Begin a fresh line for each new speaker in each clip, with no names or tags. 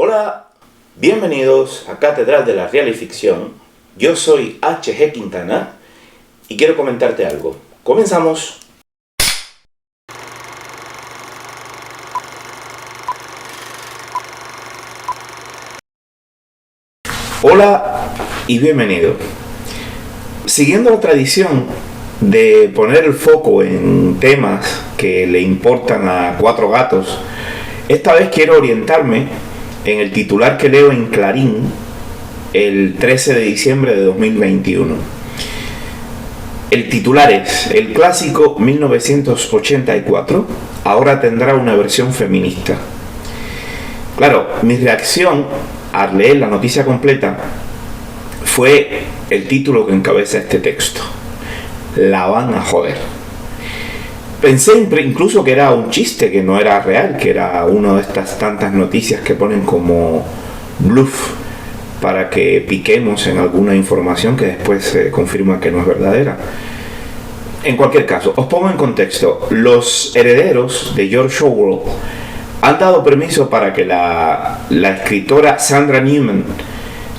Hola, bienvenidos a Catedral de la Real y Ficción. Yo soy H.G. Quintana y quiero comentarte algo. ¡Comenzamos! Hola y bienvenido. Siguiendo la tradición de poner el foco en temas que le importan a cuatro gatos, esta vez quiero orientarme en el titular que leo en Clarín el 13 de diciembre de 2021. El titular es: el clásico 1984 ahora tendrá una versión feminista. Claro, mi reacción al leer la noticia completa fue el título que encabeza este texto: la van a joder. Pensé incluso que era un chiste, que no era real, que era una de estas tantas noticias que ponen como bluff para que piquemos en alguna información que después se confirma que no es verdadera. En cualquier caso, os pongo en contexto. Los herederos de George Orwell han dado permiso para que la escritora Sandra Newman,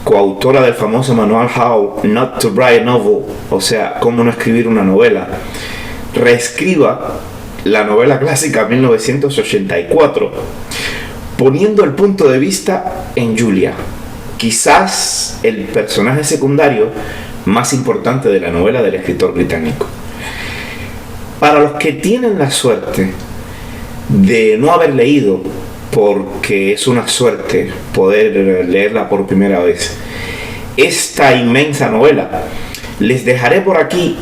coautora del famoso manual How Not to Write a Novel, o sea, cómo no escribir una novela, reescriba la novela clásica 1984, poniendo el punto de vista en Julia, quizás el personaje secundario más importante de la novela del escritor británico. Para los que tienen la suerte de no haber leído, porque es una suerte poder leerla por primera vez, esta inmensa novela, les dejaré por aquí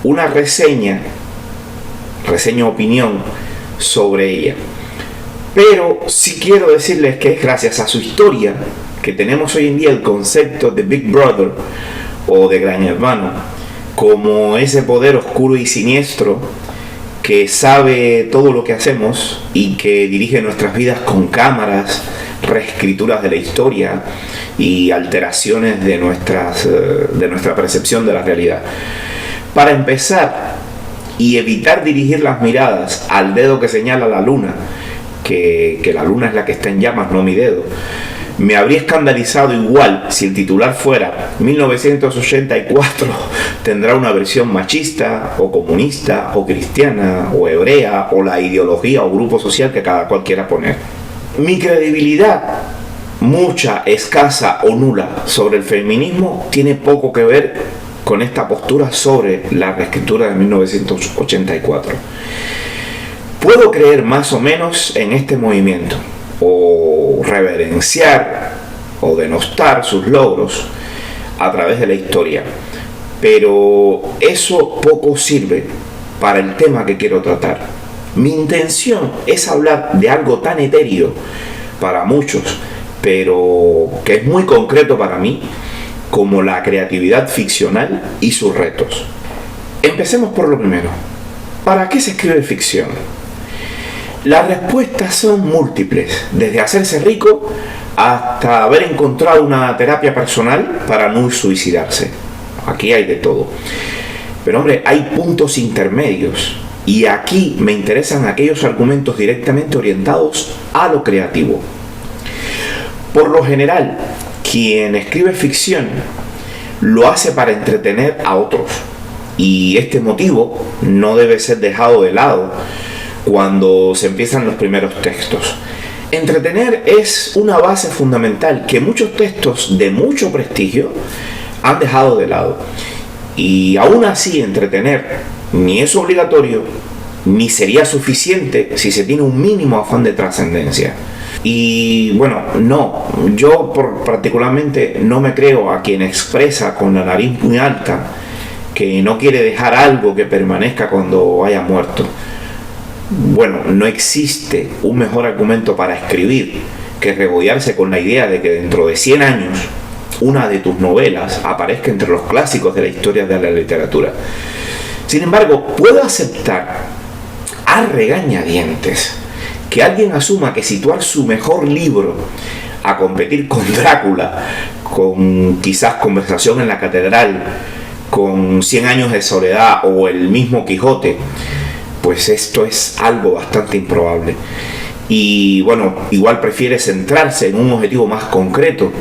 una reseña opinión sobre ella. Pero sí quiero decirles que es gracias a su historia que tenemos hoy en día el concepto de Big Brother o de Gran Hermano, como ese poder oscuro y siniestro que sabe todo lo que hacemos y que dirige nuestras vidas con cámaras, reescrituras de la historia y alteraciones de nuestra percepción de la realidad. Para empezar, y evitar dirigir las miradas al dedo que señala la luna, que la luna es la que está en llamas, no mi dedo, me habría escandalizado igual si el titular fuera 1984 tendrá una versión machista o comunista o cristiana o hebrea o la ideología o grupo social que cada cual quiera poner. Mi credibilidad, mucha, escasa o nula, sobre el feminismo tiene poco que ver con esta postura sobre la reescritura de 1984. Puedo creer más o menos en este movimiento, o reverenciar o denostar sus logros a través de la historia, pero eso poco sirve para el tema que quiero tratar. Mi intención es hablar de algo tan etéreo para muchos, pero que es muy concreto para mí, como la creatividad ficcional y sus retos. Empecemos por lo primero. ¿Para qué se escribe ficción? Las respuestas son múltiples, desde hacerse rico hasta haber encontrado una terapia personal para no suicidarse. Aquí hay de todo. Pero hombre, hay puntos intermedios, y aquí me interesan aquellos argumentos directamente orientados a lo creativo. Por lo general, quien escribe ficción lo hace para entretener a otros, y este motivo no debe ser dejado de lado cuando se empiezan los primeros textos. Entretener es una base fundamental que muchos textos de mucho prestigio han dejado de lado, y aún así entretener ni es obligatorio ni sería suficiente si se tiene un mínimo afán de trascendencia. Y bueno, yo particularmente no me creo a quien expresa con la nariz muy alta que no quiere dejar algo que permanezca cuando haya muerto. Bueno, no existe un mejor argumento para escribir que regodearse con la idea de que dentro de 100 años una de tus novelas aparezca entre los clásicos de la historia de la literatura. Sin embargo, puedo aceptar a regañadientes que alguien asuma que situar su mejor libro a competir con Drácula, con quizás Conversación en la Catedral, con 100 años de soledad o el mismo Quijote, pues esto es algo bastante improbable. y bueno, igual prefiere centrarse en un objetivo más concreto,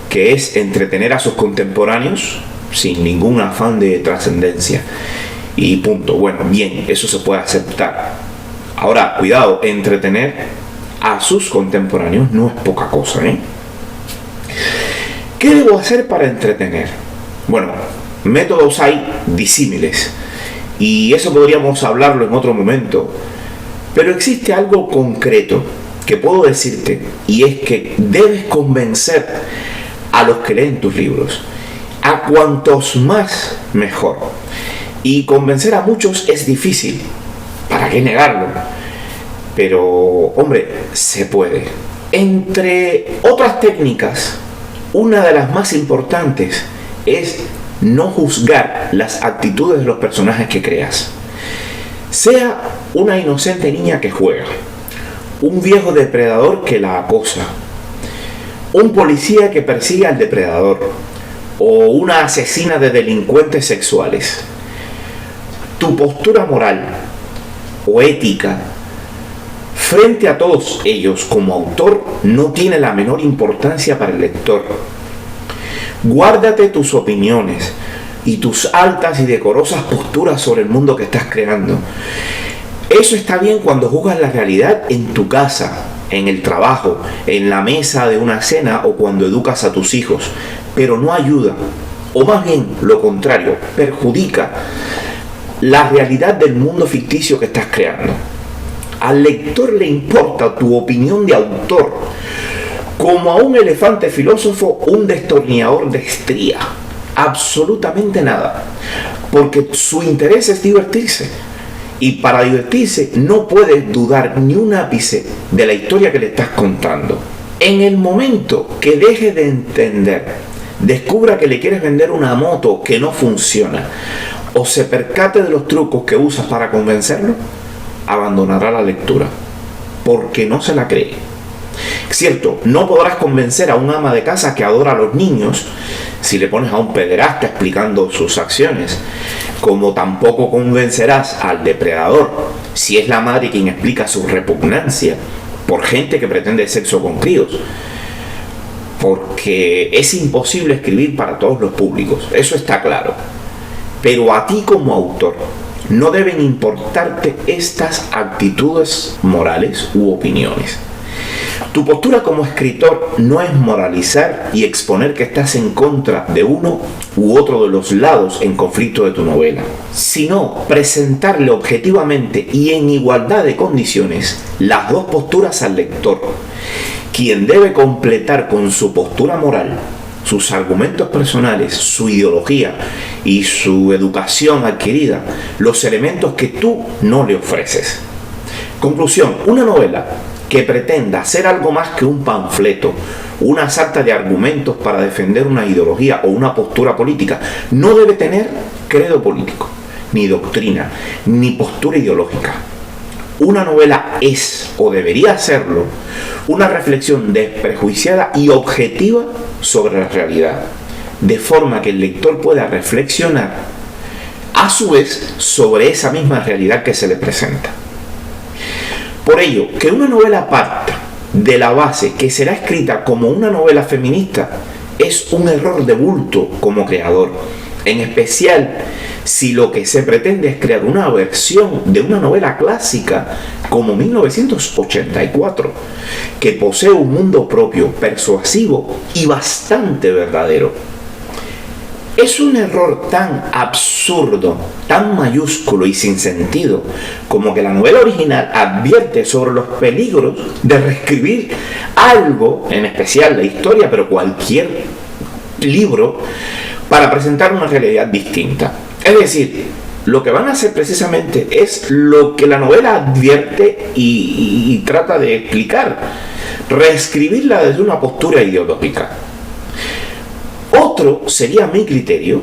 que es entretener a sus contemporáneos sin ningún afán de trascendencia. Y punto. Bueno, bien, eso se puede aceptar. Ahora, cuidado, entretener a sus contemporáneos no es poca cosa, ¿eh? ¿Qué debo hacer para entretener? Bueno, métodos hay disímiles, y eso podríamos hablarlo en otro momento, pero existe algo concreto que puedo decirte, y es que debes convencer a los que leen tus libros. A cuantos más, mejor. Y convencer a muchos es difícil, ¿para qué negarlo? Pero, hombre, se puede. Entre otras técnicas, una de las más importantes es no juzgar las actitudes de los personajes que creas. Sea una inocente niña que juega, un viejo depredador que la acosa, un policía que persigue al depredador, o una asesina de delincuentes sexuales. Tu postura moral o ética frente a todos ellos como autor no tiene la menor importancia para el lector. Guárdate tus opiniones y tus altas y decorosas posturas sobre el mundo que estás creando. Eso está bien cuando juzgas la realidad en tu casa, en el trabajo, en la mesa de una cena o cuando educas a tus hijos, pero no ayuda, o más bien lo contrario, perjudica la realidad del mundo ficticio que estás creando. Al lector le importa tu opinión de autor, como a un elefante filósofo un destornillador de estría. Absolutamente nada, porque su interés es divertirse, y para divertirse no puedes dudar ni un ápice de la historia que le estás contando. En el momento que deje de entender, descubra que le quieres vender una moto que no funciona, o se percate de los trucos que usas para convencerlo, abandonará la lectura, porque no se la cree. Cierto, no podrás convencer a un ama de casa que adora a los niños si le pones a un pederasta explicando sus acciones, como tampoco convencerás al depredador si es la madre quien explica su repugnancia por gente que pretende sexo con críos, porque es imposible escribir para todos los públicos, eso está claro. Pero a ti como autor no deben importarte estas actitudes morales u opiniones. Tu postura como escritor no es moralizar y exponer que estás en contra de uno u otro de los lados en conflicto de tu novela, sino presentarle objetivamente y en igualdad de condiciones las dos posturas al lector, quien debe completar con su postura moral sus argumentos personales, su ideología y su educación adquirida, los elementos que tú no le ofreces. Conclusión: una novela que pretenda ser algo más que un panfleto, una sarta de argumentos para defender una ideología o una postura política, no debe tener credo político, ni doctrina, ni postura ideológica. Una novela es, o debería serlo, una reflexión desprejuiciada y objetiva sobre la realidad, de forma que el lector pueda reflexionar a su vez sobre esa misma realidad que se le presenta. Por ello, que una novela parta de la base que será escrita como una novela feminista es un error de bulto como creador, en especial si lo que se pretende es crear una versión de una novela clásica como 1984, que posee un mundo propio, persuasivo y bastante verdadero. Es un error tan absurdo, tan mayúsculo y sin sentido, como que la novela original advierte sobre los peligros de reescribir algo, en especial la historia, pero cualquier libro, para presentar una realidad distinta. Es decir, lo que van a hacer precisamente es lo que la novela advierte y trata de explicar, reescribirla desde una postura ideológica. Otro sería mi criterio,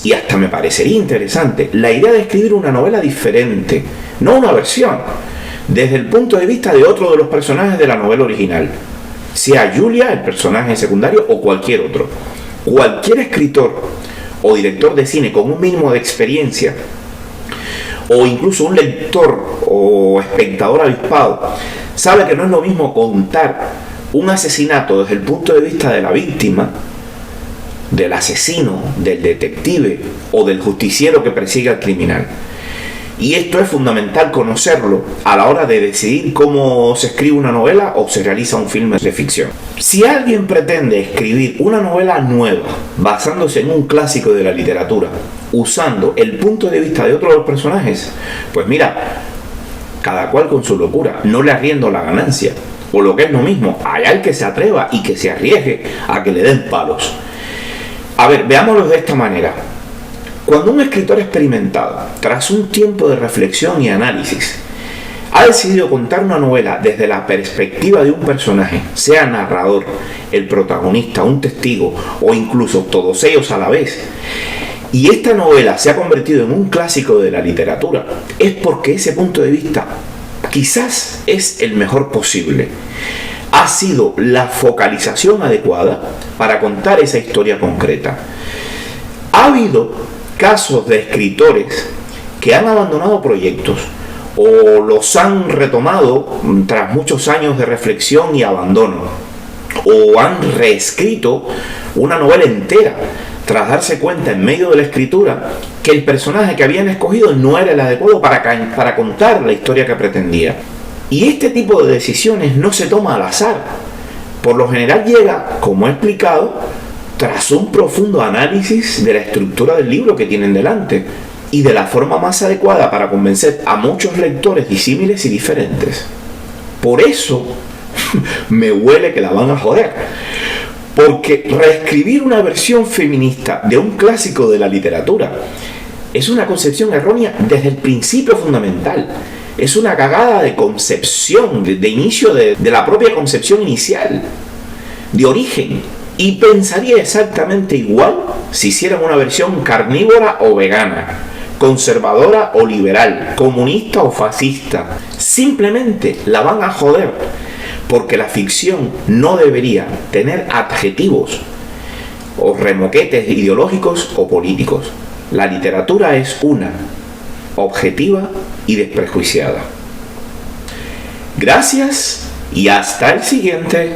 y hasta me parecería interesante, la idea de escribir una novela diferente, no una versión, desde el punto de vista de otro de los personajes de la novela original, sea Julia, el personaje secundario, o cualquier otro. Cualquier escritor o director de cine con un mínimo de experiencia, o incluso un lector o espectador avispado, sabe que no es lo mismo contar un asesinato desde el punto de vista de la víctima, del asesino, del detective o del justiciero que persigue al criminal. Y esto es fundamental conocerlo a la hora de decidir cómo se escribe una novela o se realiza un filme de ficción. Si alguien pretende escribir una novela nueva basándose en un clásico de la literatura, usando el punto de vista de otro de los personajes, pues mira, cada cual con su locura, no le arriendo la ganancia. O lo que es lo mismo, hay al que se atreva y que se arriesgue a que le den palos. A ver, veámoslo de esta manera. Cuando un escritor experimentado, tras un tiempo de reflexión y análisis, ha decidido contar una novela desde la perspectiva de un personaje, sea narrador, el protagonista, un testigo o incluso todos ellos a la vez, y esta novela se ha convertido en un clásico de la literatura, es porque ese punto de vista quizás es el mejor posible. Ha sido la focalización adecuada para contar esa historia concreta. Ha habido casos de escritores que han abandonado proyectos o los han retomado tras muchos años de reflexión y abandono, o han reescrito una novela entera tras darse cuenta en medio de la escritura que el personaje que habían escogido no era el adecuado para contar la historia que pretendía. Y este tipo de decisiones no se toma al azar. Por lo general llega, como he explicado, tras un profundo análisis de la estructura del libro que tienen delante y de la forma más adecuada para convencer a muchos lectores disímiles y diferentes. Por eso me huele que la van a joder. Porque reescribir una versión feminista de un clásico de la literatura es una concepción errónea desde el principio fundamental. Es una cagada de concepción, de inicio de la propia concepción inicial, de origen. Y pensaría exactamente igual si hicieran una versión carnívora o vegana, conservadora o liberal, comunista o fascista. Simplemente la van a joder, porque la ficción no debería tener adjetivos o remoquetes ideológicos o políticos. La literatura es una, objetiva y desprejuiciada. Gracias y hasta el siguiente.